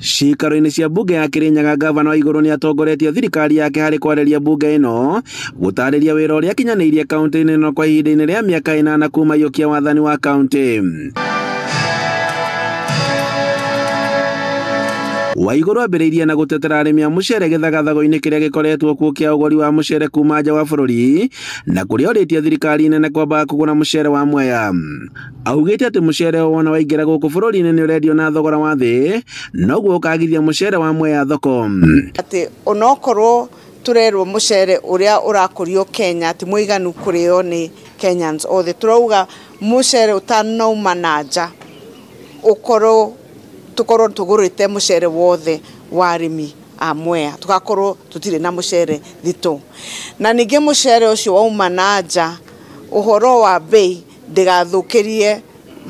Cikaro-inĩ cia mbunge ya Kirinyaga, gavana wa igũrũ nĩ atongoretie thirikari yake harĩ kwarĩria mbunge ĩno gũtarĩria wĩra ũrĩa akinyanĩirie kaunti-inĩ ĩno kwa ihinda-inĩ rĩa mĩaka 8 kuma yũkia wathani wa kaunti. Waigũrũ ambĩrĩirie na gũtetera arĩmi a mũcere gĩthagathago-inĩ kĩrĩa gĩkoretwo kuo kĩa ũgũri wa mũcere kuma nja wa bũrũri na kũrĩa orĩtie thirikari nene kwamba kũgũra mũcere wa Mwea. Augĩte atĩ mũcere wona waingĩra gũkũ bũrũri-inĩ nĩ ũrendio na thogora wa thĩ, noguo ũkagithia mũcere wa Mwea thoko. Atĩ onokorwo turerwo mũcere ũrĩa ũrakũrio Kenya ti mũiganu kũrĩo nĩ Kenyans othe, turauga mũcere ũtanauma na nja tukorwo tugurite mũcere wothe wa arĩmi a Mwea, tugakorwo tutire na mũcere thito. Na ningĩ mũcere ũcio wauma na nja, ũhoro wa bei ndigathũkĩrie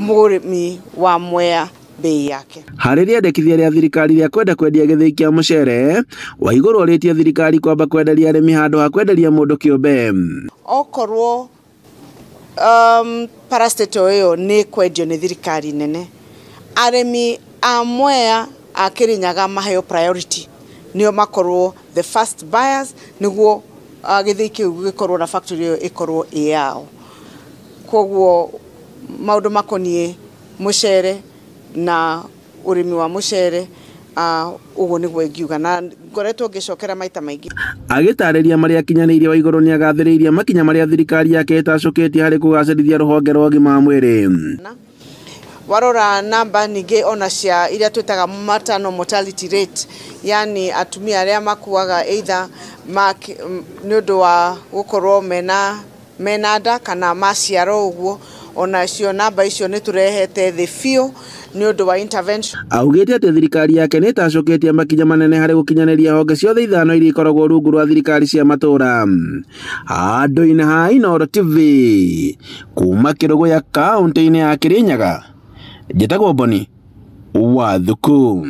mũrĩmi wa Mwea bei yake. Harĩ rĩendekithia rĩa thirikari rĩa kwenda kwendia gĩthĩi kĩa mũcere, Waigũrũ orĩtie thirikari kwamba kwenderia arĩmi handũ ha kwenderia mũndũ kĩũmbe. Okorwo parastato ĩyo nĩ kwendio nĩ thirikari nene, arĩmi a Mwea a Kirinyaga maheo priority, nĩo makorwo the first buyers, nĩguo gĩthĩi kĩu gĩkorwo na factory ĩyo ĩkorwo ĩyao. Koguo maũndũ makoniĩ mũcere na ũrĩmi wa mũcere ũguo nĩguo ingiuga, na ngoretwo ngĩcokera maita maingĩ. Agĩtarĩria marĩa akinyanĩirie, Waigũrũ nĩ agathĩrĩirie makinya marĩa thirikari yake ĩtacũkĩtie harĩ kũgacĩrithia rũhonge rwa ũgima wa mwĩrĩ. Warora namba ningĩ ona cia iria twĩtaga maternal mortality rate, yani atumia arĩa makuaga either nĩ ũndũ wa gũkorwo mena nda kana maciaro ũguo, ona cio namba icio nĩ turehete thĩ biũ nĩ ũndũ wa intervention. Augĩte atĩ thirikari yake nĩ ĩtacũkĩtie makinya manene harĩ gũkinyanĩria honge ciothe ithano iria ikoragwo rungu rwa thirikari cia matũra. Handũ-inĩ ha Inooro TV kuma Kĩrũgũya kaunti-inĩ ya Kirinyaga, njĩtagwo Boni Wathuku.